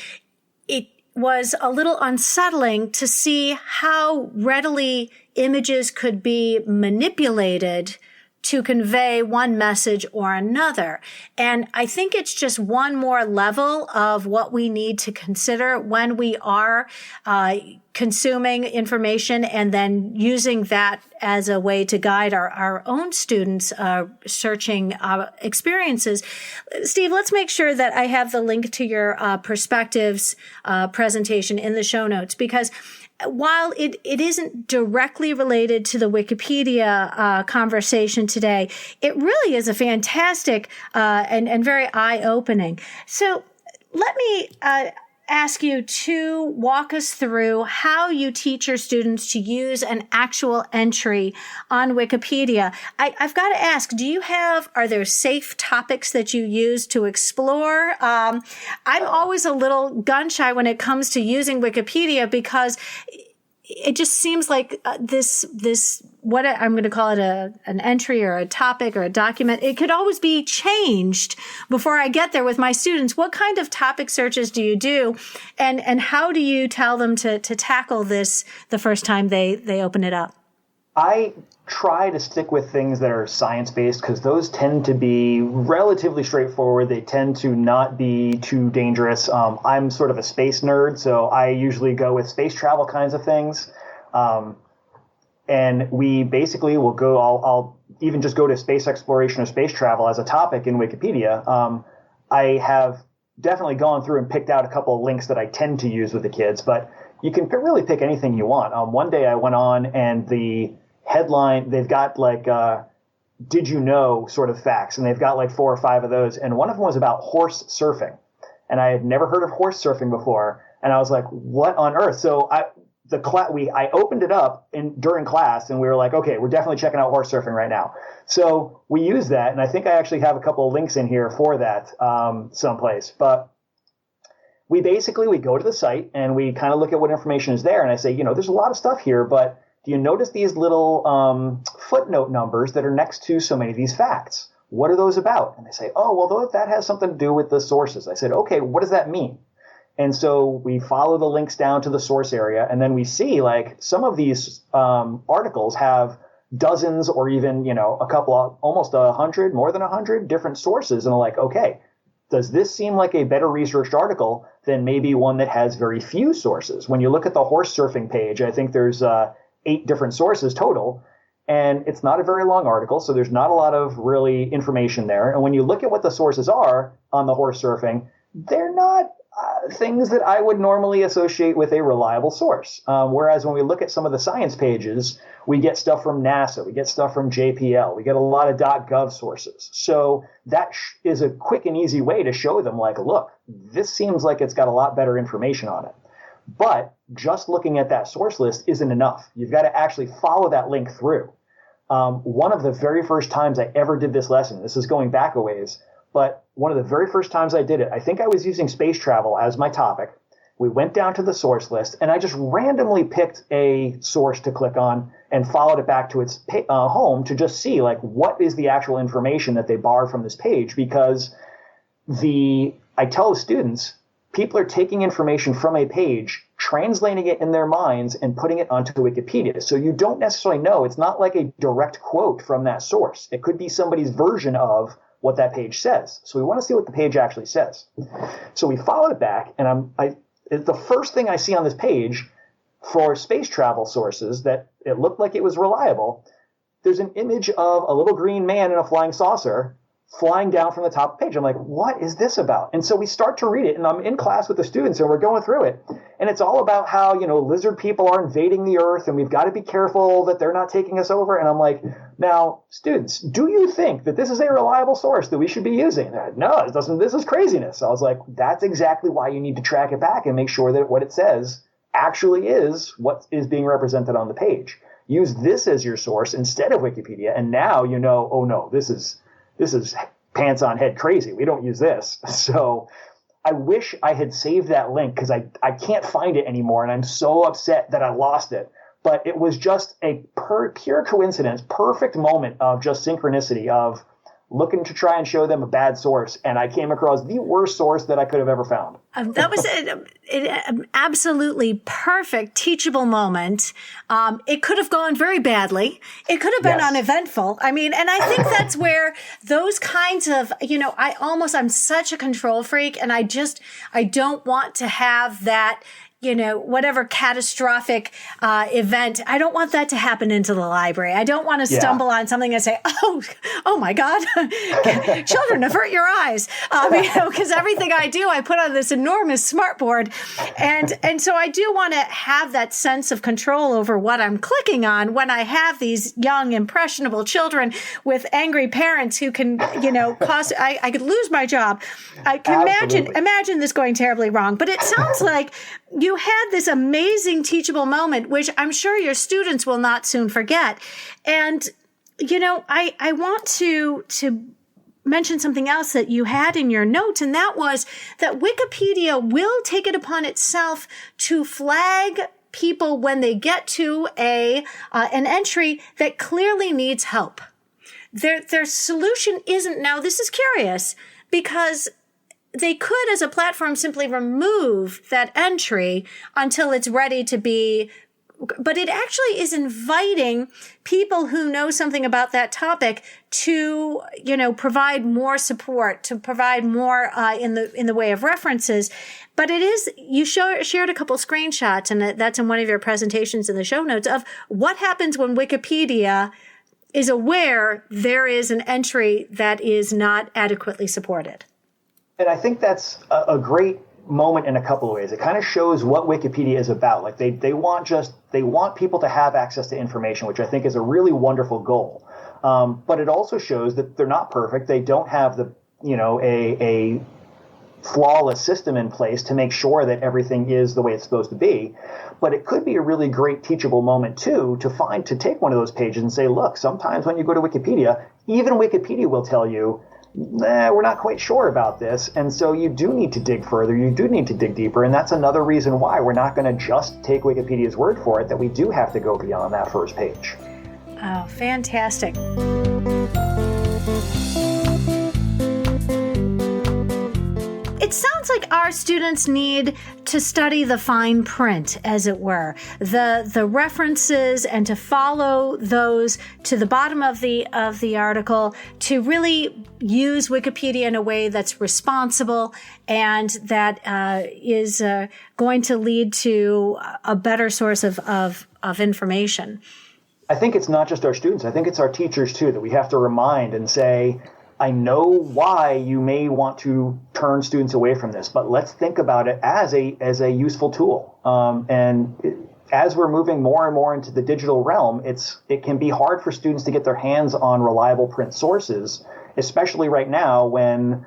it was a little unsettling to see how readily images could be manipulated to convey one message or another. And I think it's just one more level of what we need to consider when we are consuming information and then using that as a way to guide our own students' searching experiences. Steve, let's make sure that I have the link to your perspectives presentation in the show notes, because while it isn't directly related to the Wikipedia conversation today, it really is a fantastic and very eye-opening. So let me ask you to walk us through how you teach your students to use an actual entry on Wikipedia. I've got to ask, are there safe topics that you use to explore? I'm always a little gun shy when it comes to using Wikipedia, because it just seems like this what I'm going to call it an entry or a topic or a document. It could always be changed before I get there with my students. What kind of topic searches do you do, and how do you tell them to tackle this the first time they open it up? I try to stick with things that are science-based, because those tend to be relatively straightforward. They tend to not be too dangerous. I'm sort of a space nerd, so I usually go with space travel kinds of things. And we basically will go, I'll even just go to space exploration or space travel as a topic in Wikipedia. I have definitely gone through and picked out a couple of links that I tend to use with the kids, but you can really pick anything you want. One day I went on, and the headline, they've got like, did you know sort of facts, and they've got like 4 or 5 of those. And one of them was about horse surfing. And I had never heard of horse surfing before. And I was like, what on earth? So I opened it up during class, and we were like, okay, we're definitely checking out horse surfing right now. So we use that. And I think I actually have a couple of links in here for that someplace. But we go to the site and we kind of look at what information is there. And I say, there's a lot of stuff here, but do you notice these little footnote numbers that are next to so many of these facts? What are those about? And they say, oh, well, that has something to do with the sources. I said, okay, what does that mean? And so we follow the links down to the source area, and then we see like some of these articles have dozens or even, a couple of, almost 100, more than 100 different sources. And I'm like, okay, does this seem like a better researched article than maybe one that has very few sources? When you look at the horse surfing page, I think there's 8 different sources total, and it's not a very long article, so there's not a lot of really information there. And when you look at what the sources are on the horse surfing, they're not things that I would normally associate with a reliable source. Whereas when we look at some of the science pages, we get stuff from NASA, we get stuff from JPL, we get a lot of .gov sources. So that is a quick and easy way to show them, like, look, this seems like it's got a lot better information on it. But just looking at that source list isn't enough. You've got to actually follow that link through. One of the very first times I ever did this lesson, this is going back a ways, but one of the very first times I did it, I think I was using space travel as my topic. We went down to the source list, and I just randomly picked a source to click on and followed it back to its home to just see, like, what is the actual information that they borrowed from this page? Because I tell the students, people are taking information from a page, translating it in their minds, and putting it onto Wikipedia. So you don't necessarily know. It's not like a direct quote from that source. It could be somebody's version of what that page says. So we want to see what the page actually says. So we followed it back, and the first thing I see on this page for space travel sources that it looked like it was reliable, there's an image of a little green man in a flying saucer flying down from the top of the page. I'm like, what is this about? And so we start to read it, and I'm in class with the students, and we're going through it. And it's all about how, lizard people are invading the earth, and we've got to be careful that they're not taking us over. And I'm like, now, students, do you think that this is a reliable source that we should be using? No, it doesn't. This is craziness. So I was like, that's exactly why you need to track it back and make sure that what it says actually is what is being represented on the page. Use this as your source instead of Wikipedia. And now oh no, this is pants on head crazy. We don't use this. So I wish I had saved that link because I can't find it anymore. And I'm so upset that I lost it. But it was just a pure coincidence, perfect moment of just synchronicity of looking to try and show them a bad source. And I came across the worst source that I could have ever found. That was an absolutely perfect teachable moment. It could have gone very badly. It could have been uneventful. I mean, and I think that's where those kinds of, I'm such a control freak, and I don't want to have that, whatever catastrophic event. I don't want that to happen into the library. I don't want to stumble on something and say, oh my God, children, avert your eyes. Because everything I do, I put on this enormous smartboard. And so I do want to have that sense of control over what I'm clicking on when I have these young, impressionable children with angry parents who can, I could lose my job. I can imagine this going terribly wrong. But it sounds like you had this amazing teachable moment, which I'm sure your students will not soon forget. And, I want to mention something else that you had in your notes, and that was that Wikipedia will take it upon itself to flag people when they get to an entry that clearly needs help. Their solution isn't, now this is curious, because they could, as a platform, simply remove that entry until it's ready to be, but it actually is inviting people who know something about that topic to, provide more support, to provide more in the way of references. But it is, you shared a couple screenshots, and that's in one of your presentations in the show notes, of what happens when Wikipedia is aware there is an entry that is not adequately supported. And I think that's a great moment in a couple of ways. It kind of shows what Wikipedia is about. Like they want people to have access to information, which I think is a really wonderful goal. But it also shows that they're not perfect. They don't have a flawless system in place to make sure that everything is the way it's supposed to be. But it could be a really great teachable moment too, to take one of those pages and say, look, sometimes when you go to Wikipedia, even Wikipedia will tell you, we're not quite sure about this. And so you do need to dig further. You do need to dig deeper. And that's another reason why we're not going to just take Wikipedia's word for it, that we do have to go beyond that first page. Oh, fantastic. It sounds like our students need to study the fine print, as it were, the references, and to follow those to the bottom of the article, to really use Wikipedia in a way that's responsible and that is going to lead to a better source of information. I think it's not just our students. I think it's our teachers, too, that we have to remind and say, I know why you may want to turn students away from this, but let's think about it as a useful tool. As we're moving more and more into the digital realm, it can be hard for students to get their hands on reliable print sources, especially right now when,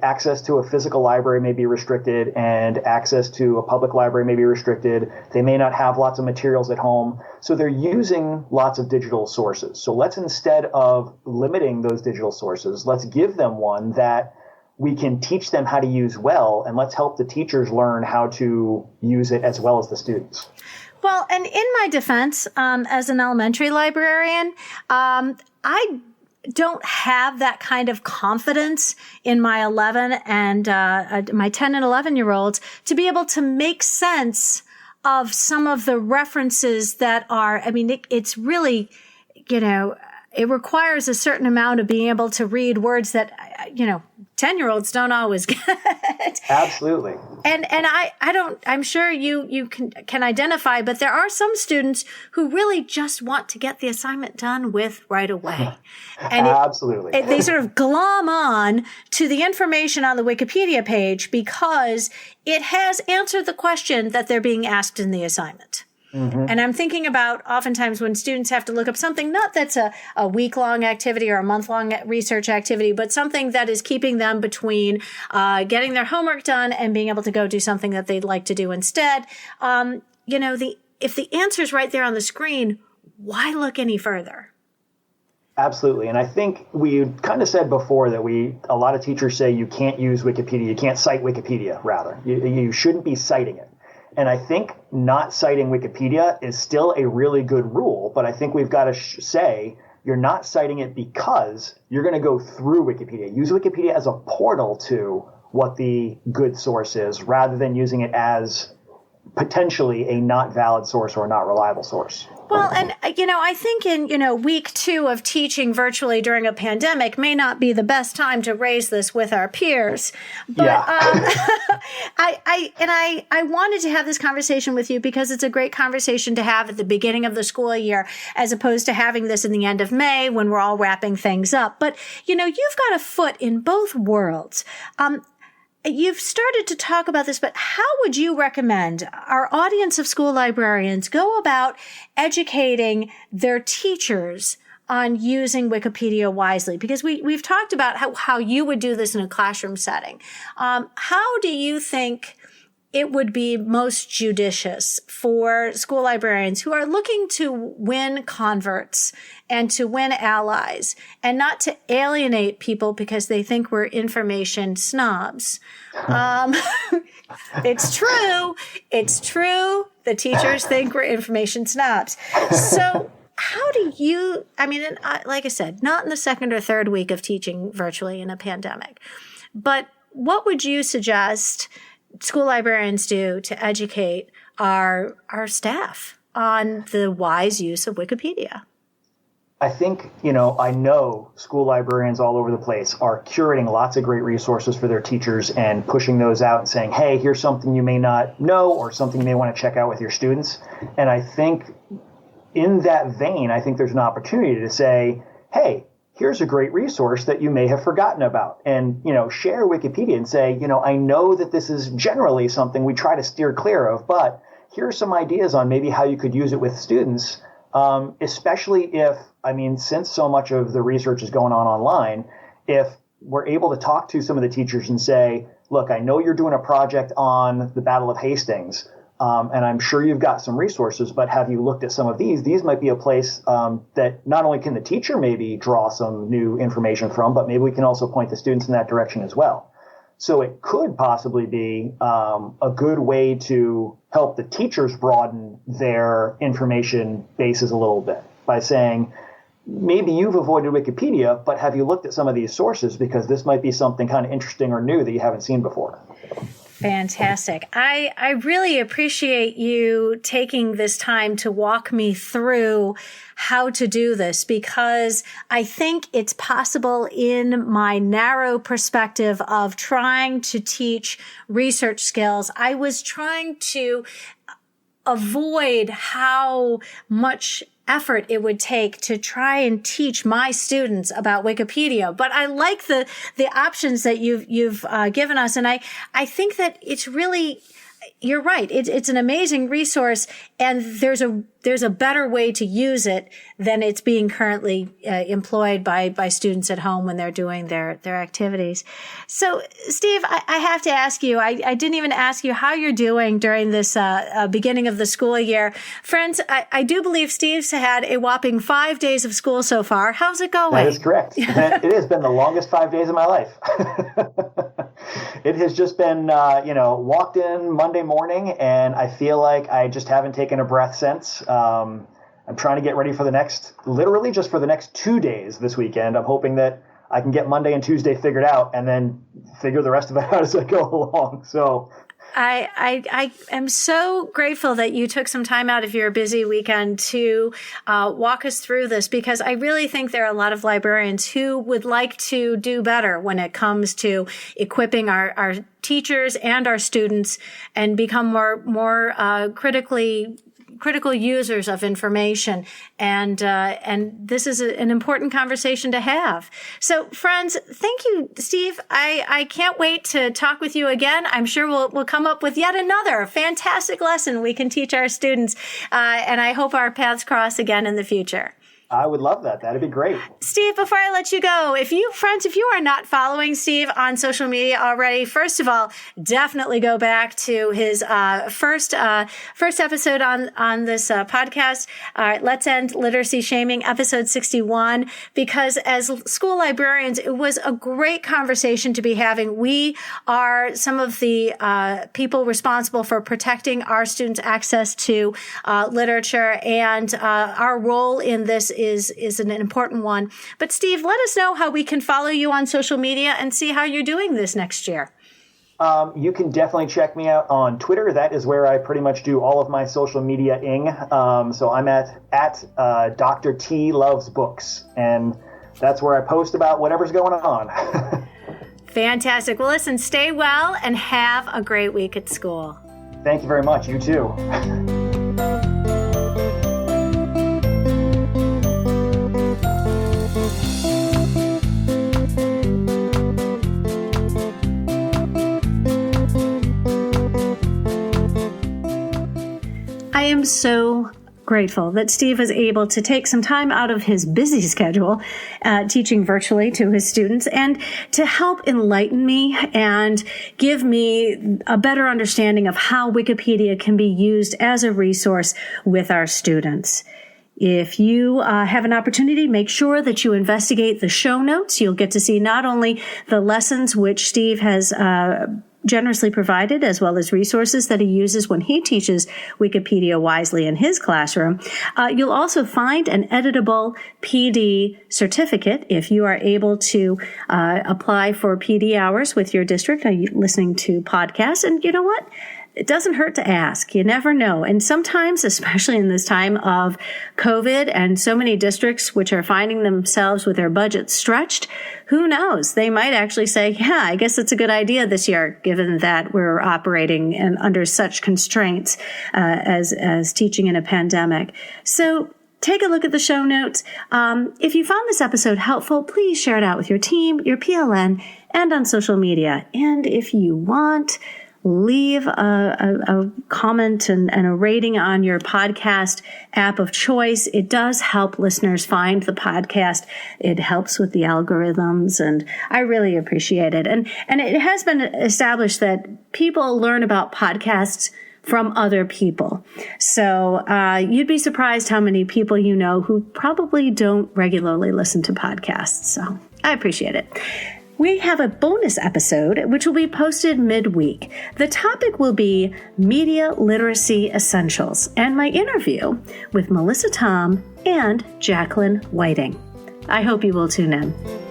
access to a physical library may be restricted and access to a public library may be restricted. They may not have lots of materials at home. So they're using lots of digital sources. So let's, instead of limiting those digital sources, let's give them one that we can teach them how to use well, and let's help the teachers learn how to use it as well as the students. Well, and in my defense, as an elementary librarian, I don't have that kind of confidence in my 11 and my 10 and 11-year-olds to be able to make sense of some of the references that are, it's really, it requires a certain amount of being able to read words that, 10-year-olds don't always get. Absolutely. And I'm sure you can identify, but there are some students who really just want to get the assignment done with right away. And absolutely. They sort of glom on to the information on the Wikipedia page because it has answered the question that they're being asked in the assignment. Mm-hmm. And I'm thinking about oftentimes when students have to look up something, not that's a week-long activity or a month-long research activity, but something that is keeping them between getting their homework done and being able to go do something that they'd like to do instead. If the answer's right there on the screen, why look any further? Absolutely. And I think we kind of said before that a lot of teachers say you can't use Wikipedia, you can't cite Wikipedia, rather. You shouldn't be citing it. And I think not citing Wikipedia is still a really good rule, but I think we've got to say you're not citing it because you're going to go through Wikipedia. Use Wikipedia as a portal to what the good source is, rather than using it as potentially a not valid source or a not reliable source. Well, and, I think in, week 2 of teaching virtually during a pandemic may not be the best time to raise this with our peers. But yeah. I wanted to have this conversation with you because it's a great conversation to have at the beginning of the school year, as opposed to having this in the end of May when we're all wrapping things up. But, you've got a foot in both worlds. You've started to talk about this, but how would you recommend our audience of school librarians go about educating their teachers on using Wikipedia wisely? Because we've talked about how you would do this in a classroom setting. How do you think it would be most judicious for school librarians who are looking to win converts and to win allies and not to alienate people because they think we're information snobs? It's true. It's true. The teachers think we're information snobs. So how do you, like I said, not in the second or third week of teaching virtually in a pandemic, but what would you suggest school librarians do to educate our staff on the wise use of Wikipedia? I think, I know school librarians all over the place are curating lots of great resources for their teachers and pushing those out and saying, hey, here's something you may not know or something you may want to check out with your students. And I think in that vein, I think there's an opportunity to say, hey, here's a great resource that you may have forgotten about, and, share Wikipedia and say, I know that this is generally something we try to steer clear of, but here are some ideas on maybe how you could use it with students, especially if, since so much of the research is going on online, if we're able to talk to some of the teachers and say, look, I know you're doing a project on the Battle of Hastings, and I'm sure you've got some resources, but have you looked at some of these? These might be a place that not only can the teacher maybe draw some new information from, but maybe we can also point the students in that direction as well. So it could possibly be a good way to help the teachers broaden their information bases a little bit by saying, maybe you've avoided Wikipedia, but have you looked at some of these sources? Because this might be something kind of interesting or new that you haven't seen before. Fantastic. I really appreciate you taking this time to walk me through how to do this, because I think it's possible in my narrow perspective of trying to teach research skills. I was trying to avoid how much effort it would take to try and teach my students about Wikipedia. But I like the options that you've given us. And I think that it's really, you're right. It's an amazing resource, and there's a better way to use it than it's being currently employed by students at home when they're doing their activities. So, Steve, I have to ask you, I didn't even ask you how you're doing during this beginning of the school year. Friends, I do believe Steve's had a whopping 5 days of school so far. How's it going? That is correct. It has been the longest 5 days of my life. It has just been, walked in Monday morning, and I feel like I just haven't taken a breath since. I'm trying to get ready for literally just for the next 2 days this weekend. I'm hoping that I can get Monday and Tuesday figured out and then figure the rest of it out as I go along. So I am so grateful that you took some time out of your busy weekend to walk us through this, because I really think there are a lot of librarians who would like to do better when it comes to equipping our teachers and our students and become more critical users of information. And this is an important conversation to have. So friends, thank you, Steve. I can't wait to talk with you again. I'm sure we'll come up with yet another fantastic lesson we can teach our students. And I hope our paths cross again in the future. I would love that. That'd be great. Steve, before I let you go, if you are not following Steve on social media already, first of all, definitely go back to his first episode on this podcast, Let's End Literacy Shaming, episode 61, because as school librarians, it was a great conversation to be having. We are some of the people responsible for protecting our students' access to literature, and our role in this is an important one. But Steve, let us know how we can follow you on social media and see how you're doing this next year. You can definitely check me out on Twitter. That is where I pretty much do all of my social media-ing. So I'm at Dr. T Loves Books, and that's where I post about whatever's going on. Fantastic. Well, listen, stay well and have a great week at school. Thank you very much. You too. I am so grateful that Steve was able to take some time out of his busy schedule, teaching virtually to his students, and to help enlighten me and give me a better understanding of how Wikipedia can be used as a resource with our students. If you have an opportunity, make sure that you investigate the show notes. You'll get to see not only the lessons which Steve has generously provided, as well as resources that he uses when he teaches Wikipedia wisely in his classroom. You'll also find an editable PD certificate if you are able to apply for PD hours with your district. Are you listening to podcasts? And you know what? It doesn't hurt to ask. You never know. And sometimes, especially in this time of COVID and so many districts which are finding themselves with their budgets stretched, who knows? They might actually say, yeah, I guess it's a good idea this year, given that we're operating and under such constraints as teaching in a pandemic. So take a look at the show notes. If you found this episode helpful, please share it out with your team, your PLN, and on social media. And if you want, leave a comment and a rating on your podcast app of choice. It does help listeners find the podcast. It helps with the algorithms, and I really appreciate it. And it has been established that people learn about podcasts from other people. So you'd be surprised how many people you know who probably don't regularly listen to podcasts. So I appreciate it. We have a bonus episode, which will be posted midweek. The topic will be Media Literacy Essentials, and my interview with Melissa Tom and Jacqueline Whiting. I hope you will tune in.